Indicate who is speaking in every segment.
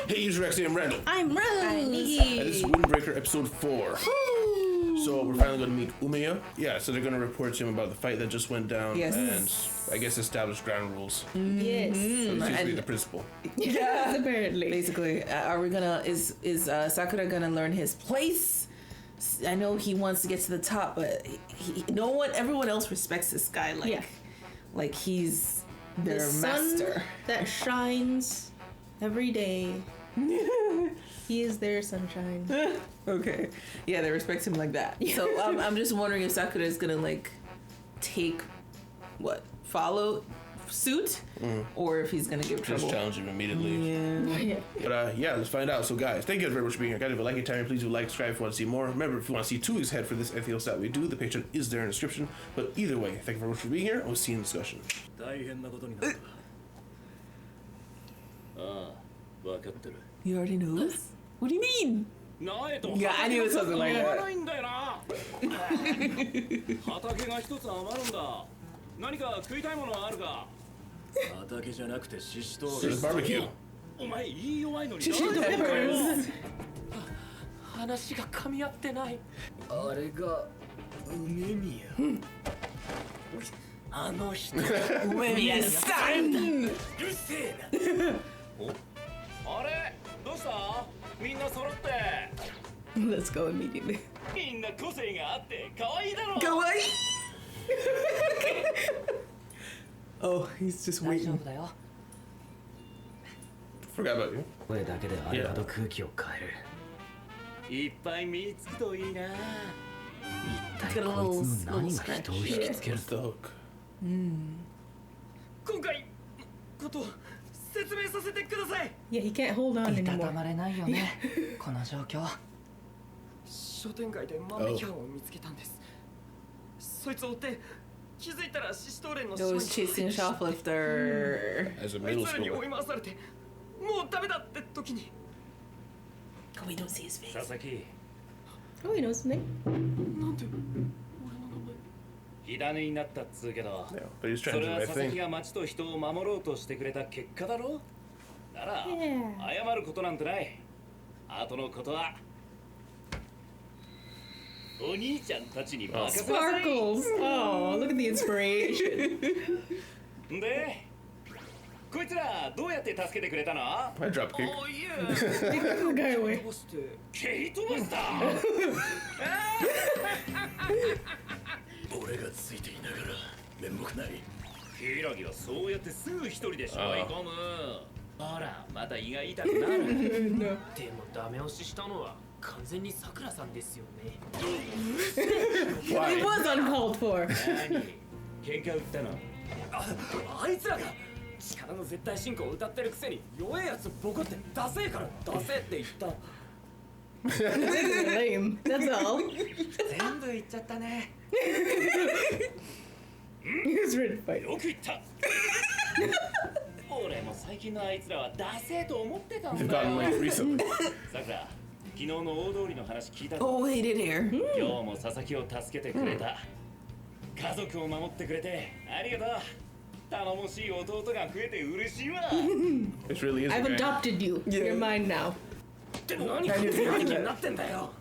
Speaker 1: Hey, Rexy, I'm Randall.
Speaker 2: I'm Rose.
Speaker 1: And this is Windbreaker episode 4. So we're finally going to meet Umeya. Yeah, so they're going to report to him about the fight that just went down.
Speaker 2: Yes.
Speaker 1: And I guess establish ground rules.
Speaker 2: Yes.
Speaker 1: So this seems to be the principal.
Speaker 2: Yeah, apparently.
Speaker 3: Basically, are we gonna is Sakura gonna learn his place? I know he wants to get to the top, but everyone else respects this guy like he's their
Speaker 2: The
Speaker 3: master.
Speaker 2: sun that shines every day. He is their sunshine.
Speaker 3: Okay, yeah, they respect him like that. So I'm just wondering if Sakura is gonna follow suit, or if he's gonna give trouble.
Speaker 1: Just challenge him immediately.
Speaker 3: Yeah.
Speaker 1: But let's find out. So guys, thank you very much for being here. Guys, if you like it, time, please do like, subscribe if you want to see more. Remember, if you want to see 2 weeks ahead for this anything else that we do, the Patreon is there in the description. But either way, thank you very much for being here, and we'll see you in the discussion.
Speaker 3: You already know? What do you mean? Yeah, I knew it was something like that.
Speaker 4: 畑が一つ余るんだ。何か食いたいものはあるか。畑じゃなくてシシトウレン。
Speaker 1: There's barbecue.
Speaker 4: お前言い弱いのに。話が噛み合ってない。あれが梅宮。あの人。
Speaker 3: 梅宮さん。
Speaker 4: うるせえな。あれどうした？みんな揃って。
Speaker 3: Let's go immediately.
Speaker 4: みんな個性があって可愛いだろ。
Speaker 3: Kawaii. Oh, he's just
Speaker 4: 大丈
Speaker 3: waiting.
Speaker 4: 夫だよ。
Speaker 1: Forgot about you.
Speaker 4: 声だけであれほど空気を変える。いっぱい見つくといいな。一体こいつの何が人を引きつける
Speaker 1: What's the hook?
Speaker 4: 今回こと説明させてください。
Speaker 2: Yeah, he can't hold on
Speaker 4: いたた
Speaker 2: anymore.
Speaker 4: まれないよね。この状況。商店街で豆キャンを見つけたんです。そいつを追って気づいたらシシトーレンの
Speaker 3: Those chasing a shoplifter.
Speaker 1: As a
Speaker 4: あい
Speaker 1: middle
Speaker 4: つらに追い
Speaker 1: schooler.
Speaker 4: 回されてもうダメだって時に
Speaker 3: Oh, we don't see his face.
Speaker 4: 佐々木
Speaker 2: Oh, he knows his name.
Speaker 4: なんで俺の名前火種になったっつうけど
Speaker 1: Yeah, but he's
Speaker 4: そ
Speaker 1: trying to
Speaker 4: れ
Speaker 1: do
Speaker 4: は
Speaker 1: the
Speaker 4: 佐
Speaker 1: right
Speaker 4: 々木
Speaker 1: thing.
Speaker 4: が町と人を守ろうとしてくれた結果だろなら
Speaker 2: Yeah.
Speaker 4: 謝ることなんてない後のことはお兄ちゃんたちに任せなさい
Speaker 2: Sparkles. Oh, look at the inspiration.
Speaker 4: でこいつらどうやって助けてくれたの
Speaker 1: I drop kick.
Speaker 4: おいえ
Speaker 2: They took the guy away.
Speaker 4: 飛ばして蹴り飛ばした俺がついていながら面目ない柊はそうやってすぐ一人でしまい込むほらまた胃が痛くなる
Speaker 2: No.
Speaker 5: でもダメ押ししたのは完全にさくらさんですよね。
Speaker 2: It
Speaker 1: Why?
Speaker 2: was uncalled for.
Speaker 4: 何喧嘩売ったの
Speaker 5: あいつらが力の絶対進行を歌ってるくせに弱えやつボコってダセえからダセって言った。
Speaker 2: Lame. That's all.
Speaker 5: 全部言っちゃったね。
Speaker 2: He was ready to fight.
Speaker 4: よく言った俺も最近のあいつらはダセえと思ってたん
Speaker 1: They've
Speaker 4: だ
Speaker 1: gotten
Speaker 4: よ
Speaker 1: like recently.
Speaker 4: さくら昨日の大通りの話聞いたぞ
Speaker 3: Oh, he did here.
Speaker 4: 今日も佐々木を助けてくれた、家族を守ってくれてありがとう頼もしい弟が増えて嬉しいわ
Speaker 1: This really is a
Speaker 2: I've
Speaker 1: guy.
Speaker 2: adopted you. You're mine now.
Speaker 5: って何か手招きになってんだよ。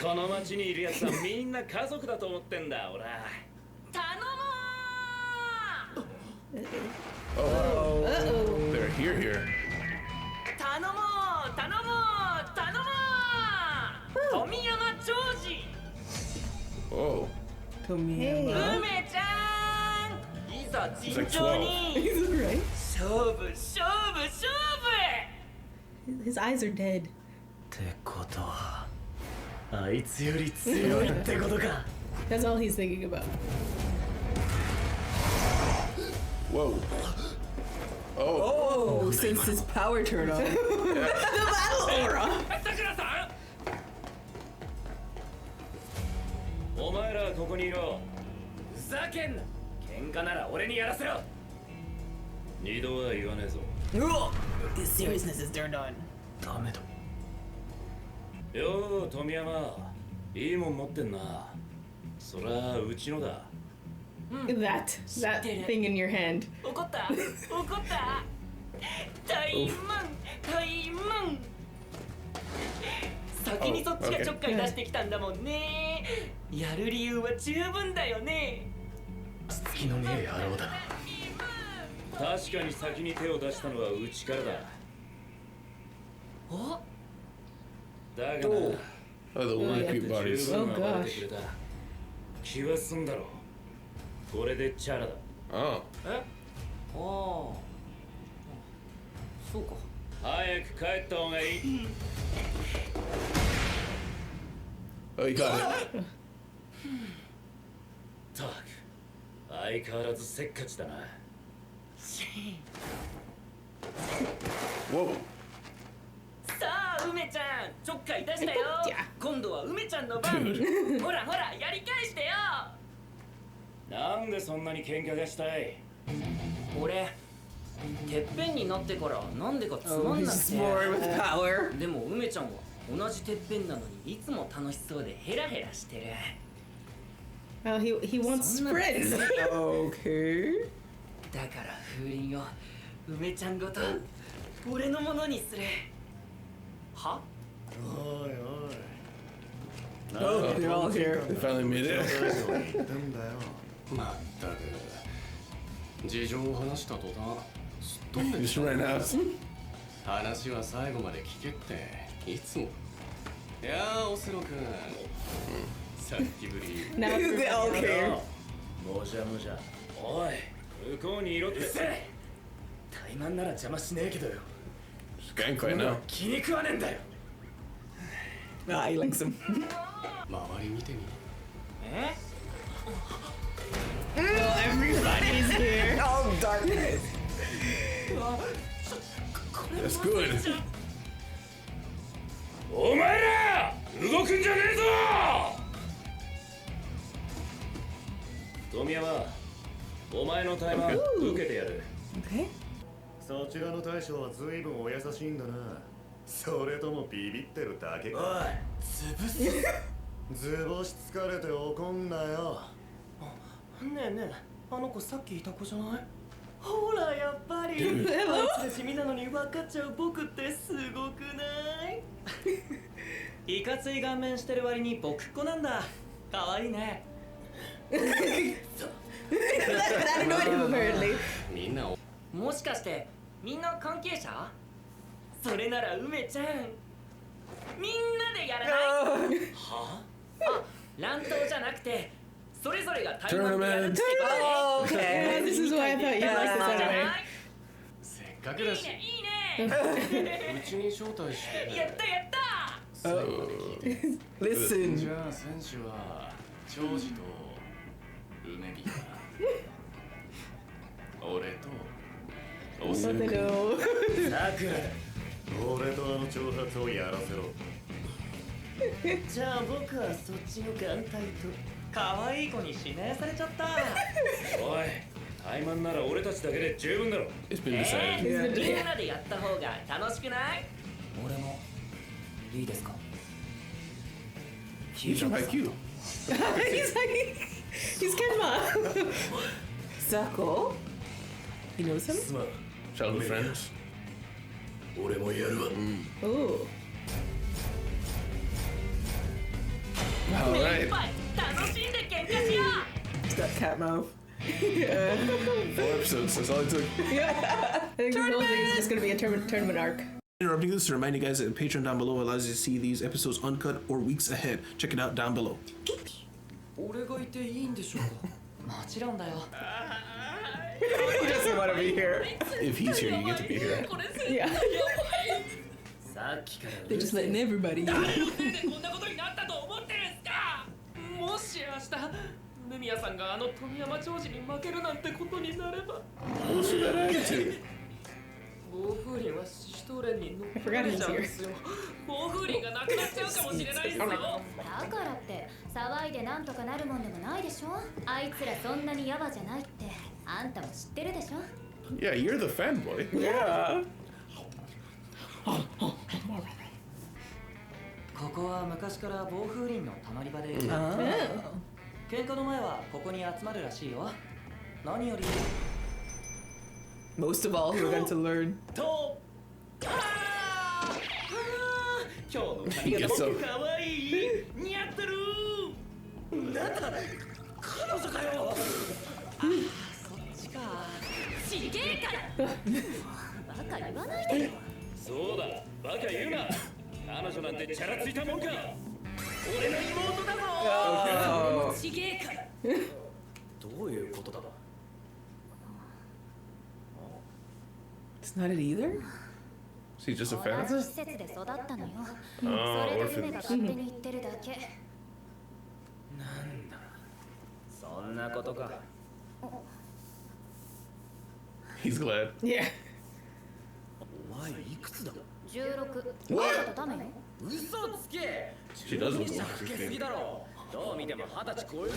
Speaker 4: この町にいるやつはみんな家族だと思ってんだ俺頼も
Speaker 1: Oh,
Speaker 2: Uh-oh.
Speaker 1: they're here.
Speaker 5: 頼もう頼もう頼もう。富山ジョージ。
Speaker 1: Oh,
Speaker 2: Hey.
Speaker 5: 梅ちゃん。いざ尋
Speaker 1: like
Speaker 5: 常に。
Speaker 2: He's alright.
Speaker 5: 勝負勝負勝負。
Speaker 2: His eyes are dead.
Speaker 4: ってことはあいつより強いってことか
Speaker 2: That's all he's thinking about.
Speaker 1: whoa. Oh,
Speaker 3: Oh, since his power turned on. The battle aura.
Speaker 4: さくらさんお前らここにいろ
Speaker 5: ふざけんな。喧嘩なら俺にやらせろ。
Speaker 4: 二度は言わねえぞ
Speaker 3: His seriousness is turned on.
Speaker 4: ダメだよう富山いいもん持ってんなそらうちのだ
Speaker 2: That thing in your hand.
Speaker 5: 怒った怒った。タイマンタイ
Speaker 4: 先にそっちがちょっかい出してきたんだもんね。やる理由は十分だよね。
Speaker 5: つきのねえ野郎だな。
Speaker 6: 確かに先に手を出したのはうちからだ。
Speaker 4: お
Speaker 6: だがな、
Speaker 1: Oh, the repeat
Speaker 6: 十
Speaker 1: bodies.
Speaker 6: 分暴れてくれた気はすんだろ。これでチャラだ。
Speaker 1: Oh.
Speaker 4: え、ああ、そうか。
Speaker 6: 早く帰った方がいい。
Speaker 1: Oh, you got it.
Speaker 6: たく、相変わらずせっかちだな。
Speaker 1: Whoa.
Speaker 4: さあ梅ちゃん、ちょっかい出したよ。今度は梅ちゃんの番。ほらほら、やり返してよ。
Speaker 6: なんでそんなに喧嘩がしたい？
Speaker 4: 俺てっぺんになってからなんでかつま
Speaker 3: Oh,
Speaker 4: んな
Speaker 3: he's
Speaker 4: く
Speaker 3: more with
Speaker 4: て。
Speaker 3: power.
Speaker 4: でも梅ちゃんは同じてっぺんなのにいつも楽しそうでヘラヘラしてる。
Speaker 2: Oh, he wants
Speaker 4: そんなの
Speaker 2: friends.
Speaker 3: Okay.
Speaker 4: だから風鈴を梅ちゃんごと俺のものにする。は？
Speaker 5: おいおい。
Speaker 3: Oh, they're all here.
Speaker 1: They finally made it.
Speaker 5: 言ったんだよ。まったく。事情を話した途端、すっ飛んで
Speaker 1: Just ran out.
Speaker 5: 話は最後まで聞けっていつも。いやー、オセロ君。さっきぶり。
Speaker 2: Now it's
Speaker 3: They all care.
Speaker 6: もじゃもじゃ。おい、向こうにいろって。
Speaker 5: 怠慢なら邪魔しねえけどよ。
Speaker 1: Skank right now.
Speaker 5: 気に食わねえんだよ。
Speaker 3: Ah, he likes him.
Speaker 5: 周り見てみ。
Speaker 4: え？
Speaker 2: Oh, everybody's here.
Speaker 3: Oh, darkness.
Speaker 1: That's good.
Speaker 6: お前ら動くんじゃねえぞ。富山、お前のタイマー受けてやる。
Speaker 3: Okay.
Speaker 7: そちらの大将は随分お優しいんだな。それともビビってるだけか。
Speaker 5: 潰す。
Speaker 7: 図星疲れて怒んなよ。
Speaker 4: ねえねえ、あの子さっきいた子じゃない？ほらやっぱり。あいつが地味なのに分かっちゃう僕ってすごくない？いかつい顔面してる割に僕っ子なんだ。可愛いね。
Speaker 2: That annoyed him apparently.
Speaker 5: みんなお
Speaker 4: もしかしてみんな関係者？それなら梅ちゃん、みんなでやらない？は？あ、乱闘じゃなくてそれぞれが対マンでやるってことね。
Speaker 3: Okay.
Speaker 2: This is why I thought you'd like this anime.
Speaker 5: せっかくだし、
Speaker 4: いいねいいね。
Speaker 5: うちに招待して。
Speaker 4: やったやった。
Speaker 3: Listen.
Speaker 5: じゃあ選手は長司と梅美か。俺とおせ
Speaker 2: What
Speaker 5: る
Speaker 2: they know.
Speaker 6: さくらだ。
Speaker 7: 俺とあの挑発をやらせろ。
Speaker 4: じゃあ僕はそっちの眼帯と可愛い子に指名されちゃった。
Speaker 6: おい、タイマンなら俺たちだけで十分だろ。
Speaker 1: It's been decided.
Speaker 4: みんなでやった方が楽しくない？俺もいいですか？
Speaker 1: He's from IQ.
Speaker 2: He's like, he's Kenma.
Speaker 3: Sako? He knows him?
Speaker 5: すまん。
Speaker 1: Childhood friends.
Speaker 5: 俺もやるわ。
Speaker 2: Ooh.
Speaker 1: All
Speaker 4: いっ
Speaker 1: right.
Speaker 4: ぱい楽しんで喧嘩しよう。
Speaker 3: It's that cat mouth.
Speaker 1: 4 episodes. That's all it took.
Speaker 2: I think this whole thing is just gonna be a tournament arc.
Speaker 1: Interrupting this to remind you guys that Patreon down below allows you to see these episodes uncut or weeks ahead. Check it out down below.
Speaker 4: 俺がいていいんでしょうか？もちろんだよ。
Speaker 3: He doesn't want to be here.
Speaker 1: If he's here, you get to be here.
Speaker 2: Yeah.
Speaker 4: さっきから
Speaker 3: They're just letting everybody.
Speaker 4: こんなことになったと思ってるんすか？もし明日梅宮さんがあの富山長司に負けるなんてことになれば、
Speaker 1: What's with that attitude?
Speaker 4: 暴風林はシシトーレンに乗っ取られちゃうんですよ。暴風林がなくなっちゃうかもしれないですよ。
Speaker 8: だからって騒いでなんとかなるもんでもないでしょ。あいつらそんなにヤバじゃないってあんたも知ってるでしょ。
Speaker 1: Yeah, you're the fanboy.
Speaker 3: Yeah.
Speaker 4: ここは昔から暴風林のたまり場で、
Speaker 3: Oh.
Speaker 4: 喧嘩の前はここに集まるらしいよ。何より
Speaker 3: Most of all, we're going to learn.
Speaker 4: と今日の
Speaker 1: He gets so.
Speaker 4: かわいい似合ってるなんだ彼女かよあ、そっちかちげえからバカ言わないでよ
Speaker 6: そうだバカ言うな彼女なんてチャラついたもんか
Speaker 4: 俺の妹だぞちげえから
Speaker 5: どういうことだ
Speaker 3: It's not it either?
Speaker 1: Is he just a
Speaker 8: 同
Speaker 1: fan?
Speaker 8: じ施設で育ったのよそ
Speaker 1: Oh,
Speaker 8: れで夢が
Speaker 1: orphans.
Speaker 8: 勝手に言ってるだけ
Speaker 5: なんだそんなことか
Speaker 1: He's glad.
Speaker 2: Yeah.
Speaker 5: お前いくつだ
Speaker 8: 16
Speaker 1: What?
Speaker 8: とダメよ
Speaker 5: 嘘つけ
Speaker 1: She does look
Speaker 5: 老けすぎだろどう見ても20歳超える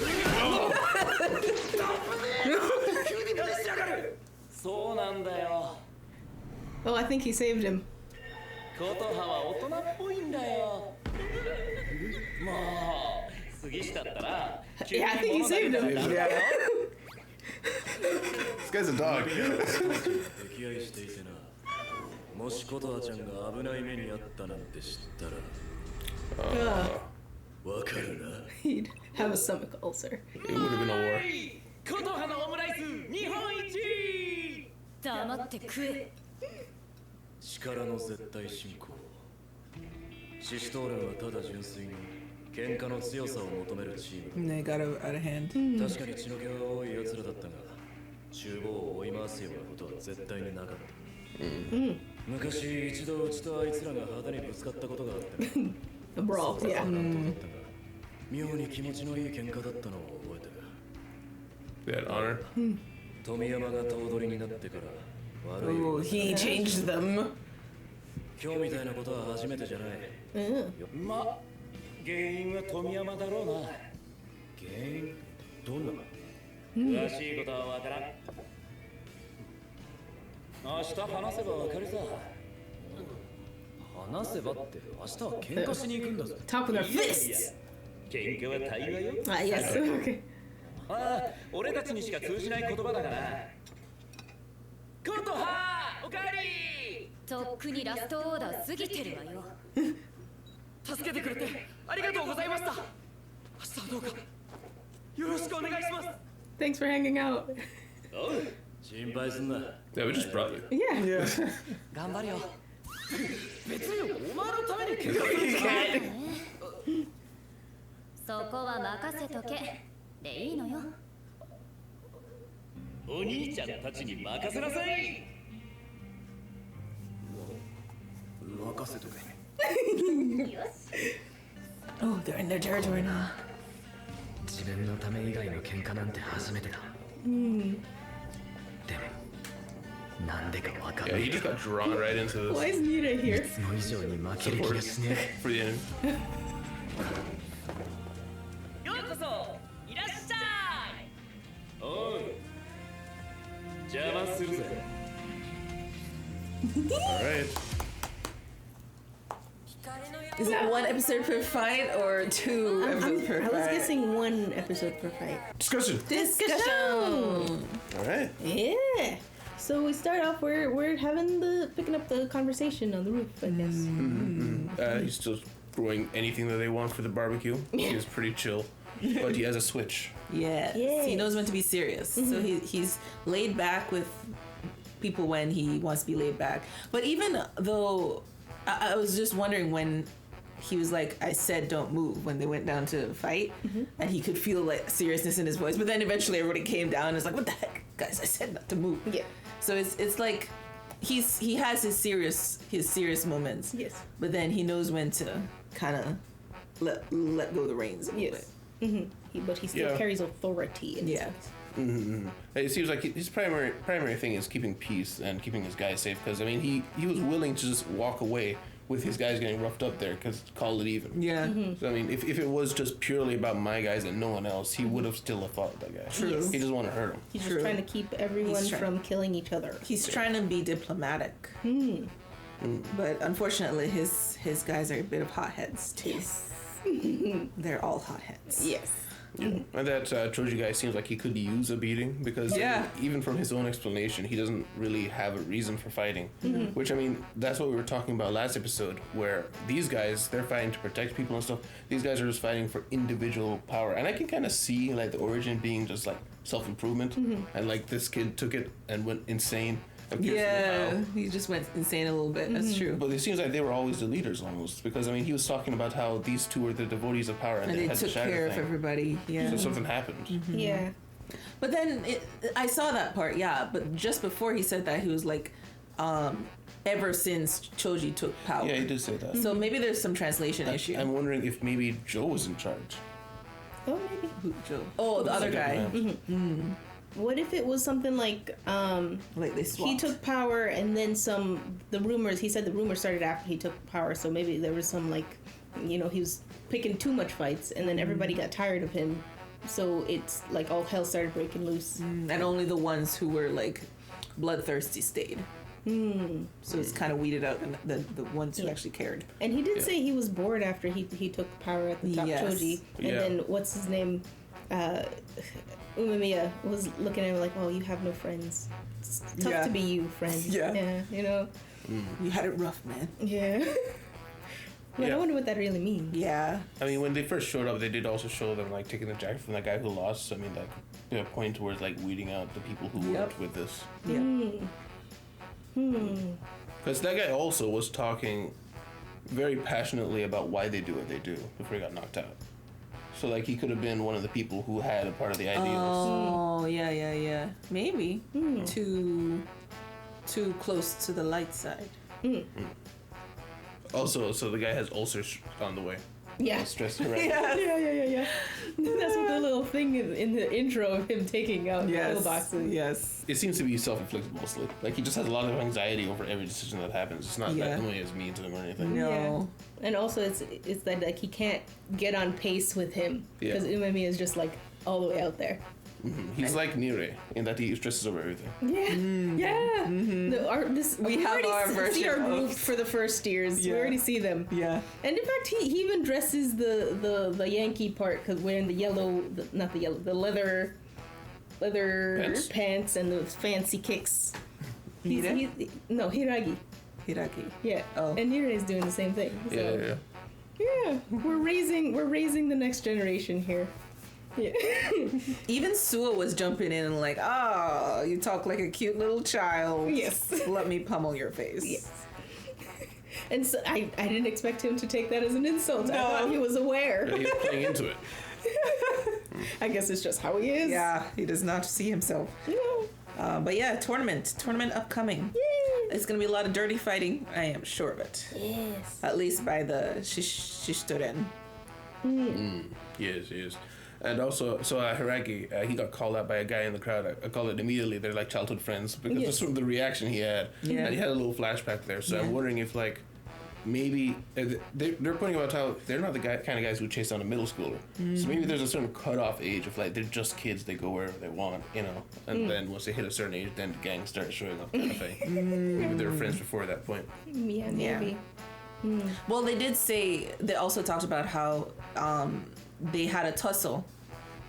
Speaker 5: 急に何しやがるそうなんだよ
Speaker 2: Oh, I think he saved him.
Speaker 5: 琴葉は大人っぽいんだよもう杉下ったら
Speaker 2: Yeah, I think he saved him.
Speaker 1: This guy's a dog.
Speaker 9: 溺愛していてなもし琴葉ちゃんが危ない目にあったなんて知ったら わかるな
Speaker 2: He'd have a stomach ulcer.
Speaker 1: It would have been a war.
Speaker 4: 琴葉のオムライス日本一
Speaker 8: 黙って食え
Speaker 9: 力の絶対進行シシトーレンはただ純粋に喧嘩の強さを求めるチーム
Speaker 3: And they got out of hand.
Speaker 9: 確かに血の気は多い奴らだったが厨房を追い回すようなことは絶対になかった昔一度うちとあいつらが派手にぶつかったことがあってな
Speaker 2: A brawl,
Speaker 9: そう
Speaker 2: yeah.
Speaker 9: だなんと思ったが妙に気持ちのいい喧嘩だったのを覚えてる
Speaker 1: They had honor.
Speaker 9: 富山が頭取になってから悪い
Speaker 3: Oh, he changed them.
Speaker 9: 今日みたいなことは初めてじゃない
Speaker 6: ま原因は富山だろうな
Speaker 9: 原因どんな
Speaker 6: 詳しいことはわからん明日話せばわかるさ
Speaker 5: 話せばって明日は喧嘩しに行くんだぜ
Speaker 2: Top of their fists.
Speaker 6: 喧嘩は対話よ
Speaker 2: Ah, yes. Okay.
Speaker 6: ああ俺たちにしか通じない言葉だから琴葉おかえり
Speaker 8: とっくにラストオーダー過ぎてるわよ
Speaker 4: 助けてくれてありがとうございました明日はどうかよろしくお願いします
Speaker 2: Thanks for hanging out.
Speaker 6: おう
Speaker 9: 心配すんな
Speaker 1: Yeah, we just brought you.
Speaker 2: Yeah.
Speaker 4: 頑張れよ別にお前のために喧嘩するんじゃない
Speaker 8: そこは任せとけでいいのよ
Speaker 6: お兄ちゃんたちに任せなさい
Speaker 5: 任せとけ
Speaker 3: Oh, they're in their territory now.
Speaker 5: 自分のため以外の喧嘩なんて初めてだでもなんでかわかん
Speaker 1: Yeah,
Speaker 5: ない
Speaker 1: he just got drawn right into
Speaker 2: Why
Speaker 1: this
Speaker 2: is Nita here?
Speaker 5: いつも以上に負ける気がしね
Speaker 1: for the enemy.
Speaker 4: ようこそいらっしゃい
Speaker 6: おう邪魔するぜ
Speaker 1: Alright.
Speaker 3: Is it one episode per fight or two episodes per
Speaker 2: I was
Speaker 3: fight?
Speaker 2: guessing one episode per fight.
Speaker 1: Discussion.
Speaker 2: Discussion.
Speaker 1: Alright.
Speaker 2: Yeah. So we start off. We're picking up the conversation on the roof. I guess.
Speaker 1: He's still throwing anything that they want for the barbecue. He's pretty chill. But he has a switch.
Speaker 3: Yes.
Speaker 2: Yes.
Speaker 3: He knows when to be serious. So he's laid back with people when he wants to be laid back. But even though I was just wondering when he was like, I said don't move when they went down to fight, and he could feel like seriousness in his voice. But then eventually everybody came down and was like, what the heck, guys, I said not to move.
Speaker 2: Yeah.
Speaker 3: So it's like he has his serious moments.
Speaker 2: Yes.
Speaker 3: But then he knows when to kind of let go of the reins a little bit.
Speaker 2: Yes. But he still
Speaker 1: Yeah.
Speaker 2: carries authority. In
Speaker 3: Yeah.
Speaker 1: It seems like his primary thing is keeping peace and keeping his guys safe. Because I mean, he was willing to just walk away with his guys getting roughed up there, because call it even.
Speaker 3: Yeah.
Speaker 1: So I mean, if it was just purely about my guys and no one else, he would have still fought that guy.
Speaker 3: True.
Speaker 2: Yes.
Speaker 1: He doesn't want to hurt him.
Speaker 2: He's
Speaker 3: True.
Speaker 2: just trying to keep everyone
Speaker 3: He's trying-
Speaker 2: from killing each other.
Speaker 3: He's trying to be diplomatic. But unfortunately, his guys are a bit of hotheads too.
Speaker 2: Yes.
Speaker 3: They're all hotheads.
Speaker 2: Yes.
Speaker 1: Yeah. And that Choji guy seems like he could use a beating because even from his own explanation, he doesn't really have a reason for fighting. Which, I mean, that's what we were talking about last episode, where these guys, they're fighting to protect people and stuff. These guys are just fighting for individual power. And I can kind of see, like, the origin being just, like, self-improvement. And, like, this kid took it and went insane.
Speaker 3: Yeah, he just went insane a little bit. That's true.
Speaker 1: But it seems like they were always the leaders almost, because I mean he was talking about how these two were the devotees of power, and they had
Speaker 3: took
Speaker 1: the shadow
Speaker 3: care
Speaker 1: thing.
Speaker 3: of everybody. Yeah.
Speaker 1: So something happened.
Speaker 2: Yeah.
Speaker 3: But then I saw that part. Yeah. But just before he said that, he was like, ever since Choji took power.
Speaker 1: Yeah, he did say that.
Speaker 3: So maybe there's some translation issue.
Speaker 1: I'm wondering if maybe Joe was in charge.
Speaker 2: Oh, maybe.
Speaker 3: Who, Joe? Oh, the other guy.
Speaker 2: What if it was something like
Speaker 3: Like they swapped.
Speaker 2: he took power and then the rumors, he said the rumors started after he took power, so maybe there was some like, he was picking too much fights and then everybody got tired of him, so it's like all hell started breaking loose.
Speaker 3: And only the ones who were like bloodthirsty stayed. So it's kind of weeded out the ones who actually cared.
Speaker 2: And he did say he was bored after he took power at the top, Choji, and then what's his name, Umemiya was looking at him like, oh, you have no friends. It's tough to be you, friend. Yeah,
Speaker 3: You had it rough, man.
Speaker 2: Yeah. But I wonder what that really means.
Speaker 3: Yeah.
Speaker 1: I mean, when they first showed up, they did also show them like taking the jacket from that guy who lost. So, I mean, like they're pointing towards like weeding out the people who worked with this. Because that guy also was talking very passionately about why they do what they do before he got knocked out. So like he could have been one of the people who had a part of the ideals.
Speaker 3: Oh, yeah. Maybe too close to the light side.
Speaker 1: Also, so the guy has ulcers on the way.
Speaker 2: Yeah.
Speaker 1: Stress around.
Speaker 2: Yeah. That's what the little thing in the intro of him taking out the pillboxes.
Speaker 3: Yes.
Speaker 1: It seems to be self-inflicted mostly. Like he just has a lot of anxiety over every decision that happens. It's not that Emily is mean to him or anything.
Speaker 3: No.
Speaker 2: Yeah. And also it's that like he can't get on pace with him because Umemi is just like all the way out there.
Speaker 1: He's like Nire in that he stresses over everything.
Speaker 3: We have our version
Speaker 2: see our group
Speaker 3: of...
Speaker 2: for the first years. We already see them.
Speaker 3: Yeah.
Speaker 2: And in fact, he even dresses the Yankee part because wearing the leather pants and the fancy kicks. Hiragi. Yeah. Oh. And Nire is doing the same thing. So. Yeah. We're raising the next generation here. Yeah.
Speaker 3: Even Sua was jumping in and like, you talk like a cute little child.
Speaker 2: Yes.
Speaker 3: Let me pummel your face.
Speaker 2: Yes. And so I didn't expect him to take that as an insult.
Speaker 3: No.
Speaker 2: I thought he was aware.
Speaker 1: Yeah, he's playing into it.
Speaker 2: I guess it's just how he is.
Speaker 3: Yeah, he does not see himself.
Speaker 2: No.
Speaker 3: But yeah, tournament upcoming.
Speaker 2: Yay.
Speaker 3: It's gonna be a lot of dirty fighting. I am sure of it.
Speaker 2: Yes.
Speaker 3: At least by the Shishitoren.
Speaker 1: Yes. And also, so Hiragi, he got called out by a guy in the crowd. I called it immediately. They're like childhood friends because just from the reaction he had.
Speaker 3: Yeah.
Speaker 1: And he had a little flashback there. So I'm wondering if like maybe they're pointing out how they're not the kind of guys who chase down a middle schooler. So maybe there's a certain cutoff age of like they're just kids. They go wherever they want, And then once they hit a certain age, then the gang starts showing up kind of thing. Maybe they were friends before that point.
Speaker 2: Yeah, maybe.
Speaker 3: Well, they did say, they also talked about how they had a tussle.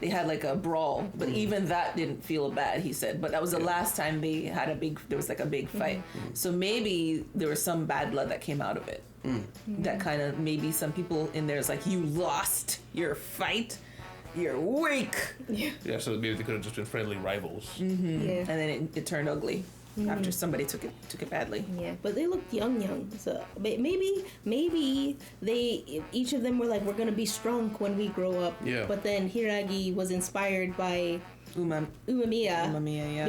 Speaker 3: They had like a brawl, but even that didn't feel bad, he said. But that was the last time they had there was like a big fight. So maybe there was some bad blood that came out of it. That kind of, maybe some people in there is like, you lost your fight. You're weak.
Speaker 1: Yeah, so maybe they could have just been friendly rivals.
Speaker 2: Yeah.
Speaker 3: And then it turned ugly. After somebody took it badly.
Speaker 2: Yeah, but they looked young. So maybe they each of them were like, we're gonna be strong when we grow up.
Speaker 1: Yeah.
Speaker 2: But then Hiragi was inspired by
Speaker 3: Umemiya,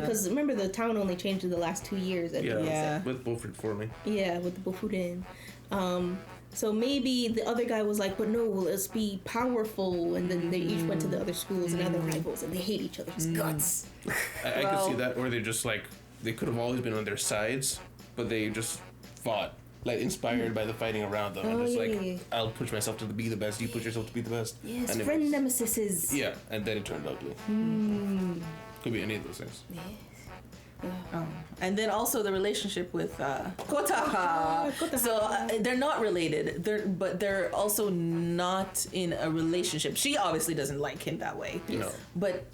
Speaker 2: because remember the town only changed in the last 2 years.
Speaker 1: With Beaufort forming.
Speaker 2: Yeah, with the Bofuren. So maybe the other guy was like, but no, let's be powerful. And then they each went to the other schools and other rivals, and they hate each other's guts.
Speaker 1: I could see that, or they're just like. They could have always been on their sides, but they just fought, like inspired by the fighting around them. And just I'll push myself to be the best. You push yourself to be the best.
Speaker 2: Yes,
Speaker 1: and
Speaker 2: friend nemesises.
Speaker 1: Yeah, and then it turned ugly. Could be any of those things.
Speaker 2: Yes.
Speaker 3: And then also the relationship with Kotaha. So they're not related. But they're also not in a relationship. She obviously doesn't like him that way.
Speaker 1: No.
Speaker 3: But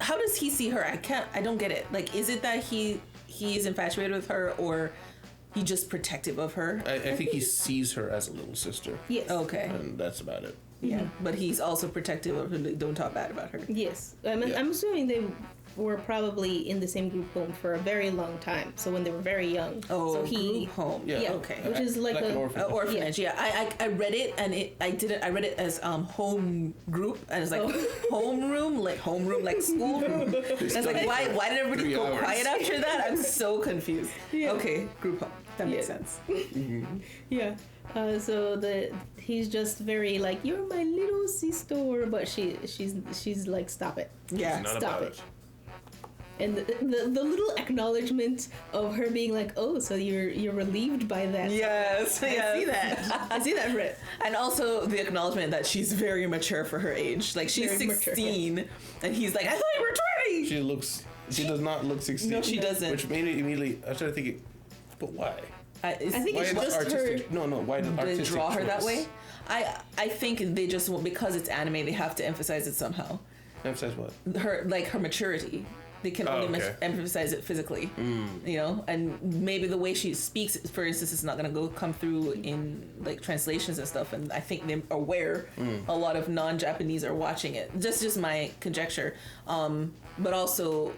Speaker 3: how does he see her? I don't get it. Like, is it that he is infatuated with her, or he just protective of her?
Speaker 1: I think he sees her as a little sister.
Speaker 2: Yes.
Speaker 3: Okay.
Speaker 1: And that's about it.
Speaker 3: Yeah. But he's also protective of her. Don't talk bad about her.
Speaker 2: Yes. I'm assuming they were probably in the same group home for a very long time. So when they were very young.
Speaker 3: Oh,
Speaker 2: so
Speaker 3: group home.
Speaker 1: Yeah.
Speaker 3: Okay.
Speaker 2: Which is like
Speaker 1: an orphanage.
Speaker 3: Orphanage. Yeah. I read it and I read it as home group, and it's like homeroom like schoolroom. It's like why did everybody
Speaker 1: 3
Speaker 3: go
Speaker 1: hours.
Speaker 3: quiet after that? I'm so confused.
Speaker 2: Yeah.
Speaker 3: Okay, group home. That makes sense.
Speaker 2: Yeah. So he's just very like, you're my little sister, but she's like, stop it.
Speaker 3: Yeah.
Speaker 1: Not
Speaker 2: Stop
Speaker 1: about
Speaker 2: it. And the little acknowledgement of her being like, oh, so you're relieved by that.
Speaker 3: Yes.
Speaker 2: I see that. I see that, Brit.
Speaker 3: And also the acknowledgement that she's very mature for her age. Like, she's
Speaker 2: Very
Speaker 3: 16,
Speaker 2: mature,
Speaker 3: and he's like, I thought you were 20.
Speaker 1: She does not look 16.
Speaker 3: No, she doesn't.
Speaker 1: Which made it immediately, I started thinking, but why?
Speaker 2: I think
Speaker 1: Why
Speaker 2: it's
Speaker 1: is
Speaker 2: just
Speaker 1: artistic?
Speaker 2: her.
Speaker 1: No, why the
Speaker 3: They
Speaker 1: artistic
Speaker 3: draw her that
Speaker 1: choice?
Speaker 3: way. I think they just want, because it's anime, they have to emphasize it somehow.
Speaker 1: Emphasize what?
Speaker 3: Her maturity. They can only emphasize it physically, you know, and maybe the way she speaks, for instance, is not going to come through in like translations and stuff. And I think they're aware a lot of non-Japanese are watching it. Just my conjecture, but also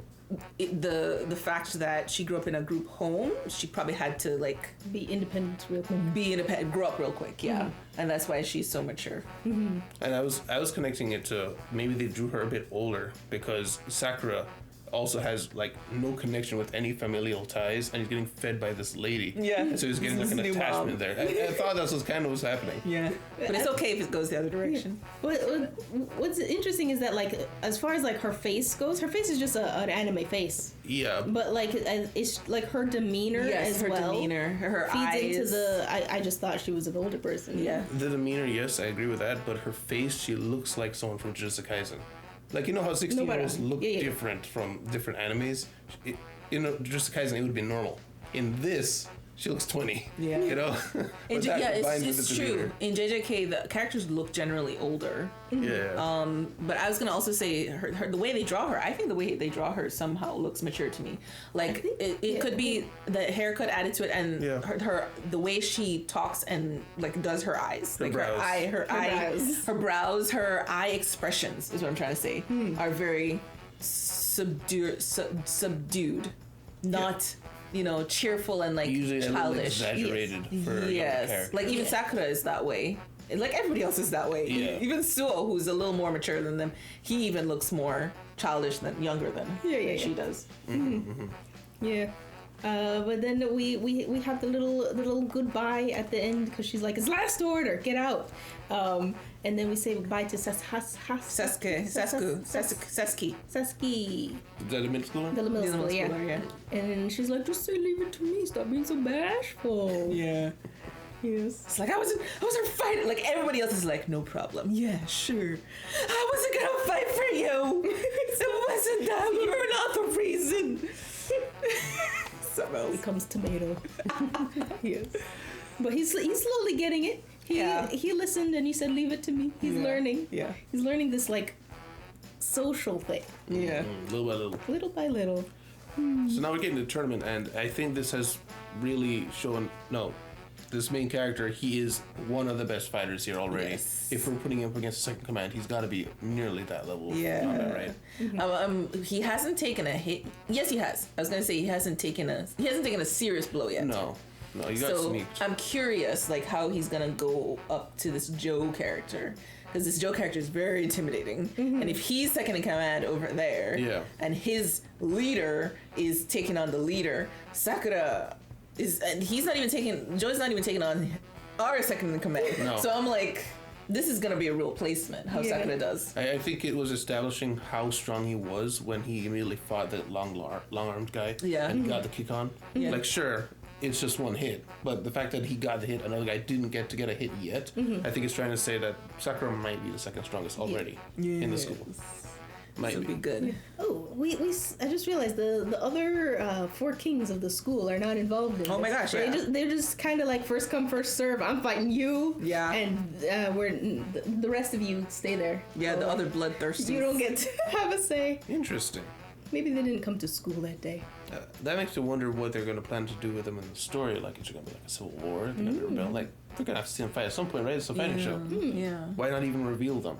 Speaker 3: the fact that she grew up in a group home, she probably had to like
Speaker 2: Be independent real quick.
Speaker 3: grow up real quick, yeah, and that's why she's so mature.
Speaker 1: And I was connecting it to maybe they drew her a bit older because Sakura also has like no connection with any familial ties, and he's getting fed by this lady.
Speaker 3: Yeah.
Speaker 1: And so he's getting like an
Speaker 3: This new
Speaker 1: attachment
Speaker 3: mom.
Speaker 1: there. I thought that's what kind of was happening.
Speaker 3: Yeah, but it's okay if it goes the other direction.
Speaker 2: What's interesting is that like as far as like her face goes, her face is just an anime face.
Speaker 1: Yeah.
Speaker 2: But like it's like her demeanor
Speaker 3: Yes,
Speaker 2: as
Speaker 3: her
Speaker 2: well
Speaker 3: demeanor, her
Speaker 2: feeds
Speaker 3: eyes.
Speaker 2: into the. I just thought she was an older person.
Speaker 3: Yeah.
Speaker 1: The demeanor, yes, I agree with that, but her face, she looks like someone from Jujutsu Kaisen. Like, you know how 16-year-olds look different from different animes? You know, Jujutsu Kaisen, it would be normal. In this, she looks 20.
Speaker 3: Yeah.
Speaker 1: You know?
Speaker 3: It's true. In JJK, the characters look generally older.
Speaker 1: Yeah.
Speaker 3: But I was gonna also say her the way they draw her. I think the way they draw her somehow looks mature to me. Like it could be the haircut added to it, and her the way she talks and like does her eyes,
Speaker 1: Her
Speaker 3: like
Speaker 1: brows.
Speaker 3: her brows, her eye expressions is what I'm trying to say, are very subdued, not. You know, cheerful and like
Speaker 1: usually
Speaker 3: childish.
Speaker 1: Exaggerated for a younger character.
Speaker 3: Like even Sakura is that way. Like everybody else is that way.
Speaker 1: Yeah.
Speaker 3: Even Suo, who's a little more mature than them, he even looks more childish than younger than she does.
Speaker 2: Yeah. But then we have the little goodbye at the end because she's like, it's last order, get out. And then we say goodbye to Seski.
Speaker 1: Is that the middle schooler?
Speaker 2: The middle schooler, yeah. And she's like, just say leave it to me. Stop being so bashful.
Speaker 3: Yeah.
Speaker 2: Yes.
Speaker 3: It's like I wasn't fighting. Like everybody else is like, no problem. Yeah, sure. I wasn't gonna fight for you. It wasn't that. You were not the reason.
Speaker 2: Becomes tomato. Yes. But he's slowly getting it. He listened and he said, leave it to me. He's learning.
Speaker 3: Yeah.
Speaker 2: He's learning this like social thing.
Speaker 3: Yeah.
Speaker 1: Little by little.
Speaker 2: Little by little.
Speaker 1: So now we're getting to the tournament, and I think this has really shown. No, this main character, he is one of the best fighters here already.
Speaker 3: Yes.
Speaker 1: If we're putting him up against the second command, he's got to be nearly that level of combat, right?
Speaker 3: He hasn't taken a hit. Yes, he has. I was gonna say he hasn't taken a serious blow yet.
Speaker 1: No, he got sneaked.
Speaker 3: I'm curious, like how he's gonna go up to this Joe character, because this Joe character is very intimidating. And if he's second in command over there, and his leader is taking on the leader, Sakura is, and Joe's not even taking on our second in command.
Speaker 1: No.
Speaker 3: So I'm like, this is gonna be a real placement. How Sakura does.
Speaker 1: I think it was establishing how strong he was when he immediately fought that long-armed guy.
Speaker 3: Yeah.
Speaker 1: And got the kick on.
Speaker 3: Yeah.
Speaker 1: Like, sure, it's just one hit, but the fact that he got the hit, another guy didn't get to get a hit yet, I think it's trying to say that Sakura might be the second strongest already in the school. Might
Speaker 3: This will be good.
Speaker 2: Oh, I just realized the other 4 kings of the school are not involved in
Speaker 3: Oh my
Speaker 2: this.
Speaker 3: gosh, yeah.
Speaker 2: They're just kind of like first come first serve. I'm fighting you.
Speaker 3: Yeah.
Speaker 2: And the rest of you stay there.
Speaker 3: Yeah,
Speaker 2: So,
Speaker 3: the other bloodthirsty.
Speaker 2: you don't get to have a say.
Speaker 1: Interesting.
Speaker 2: Maybe they didn't come to school that day.
Speaker 1: That makes me wonder what they're going to plan to do with them in the story. Like, is it going to be like a civil war? They're going to rebel? Like, we're going to have to see them fight at some point, right? It's a fighting show.
Speaker 3: Yeah.
Speaker 1: Why not even reveal them?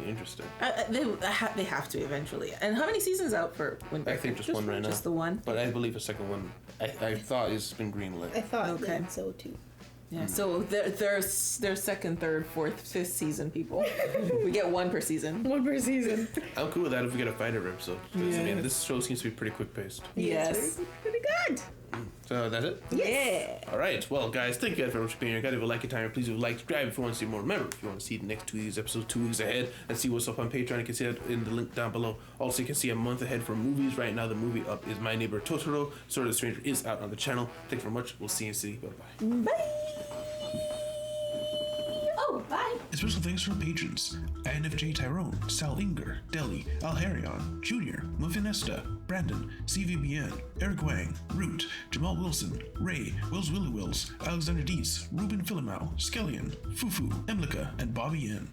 Speaker 1: Interesting.
Speaker 3: They have to eventually. And how many seasons out for Windbreaker?
Speaker 1: I think just one right now.
Speaker 3: Just the one?
Speaker 1: But I believe a second one, I thought it's been greenlit.
Speaker 2: I thought
Speaker 3: Okay.
Speaker 2: so too.
Speaker 3: Yeah, so there's second, third, fourth, fifth season, people. We get 1 per season.
Speaker 2: 1 per season.
Speaker 1: I'm cool with that if we get a fighter episode. Because, I mean, this show seems to be pretty quick paced.
Speaker 3: Yes.
Speaker 2: Pretty good.
Speaker 1: So that's it?
Speaker 3: Yeah.
Speaker 1: All right. Well, guys, thank you guys very much for being here. Guys, if you like your time, please do like, subscribe if you want to see more. Remember, if you want to see the next 2 weeks episodes 2 weeks ahead and see what's up on Patreon, you can see that in the link down below. Also, you can see a month ahead for movies. Right now, the movie up is My Neighbor Totoro. Sword of the Stranger is out on the channel. Thank you very much. We'll see you in the city. Bye-bye.
Speaker 3: Bye.
Speaker 2: Oh, bye.
Speaker 1: Special thanks to our patrons: INFJ Tyrone, Sal Inger, Deli, Alharion, Jr., Muffinesta, Brandon, CVBN, Eric Wang, Root, Jamal Wilson, Ray, Wills Willy Wills, Alexander Deese, Ruben Philimau, Skellion, Fufu, Emlika, and Bobby Yen.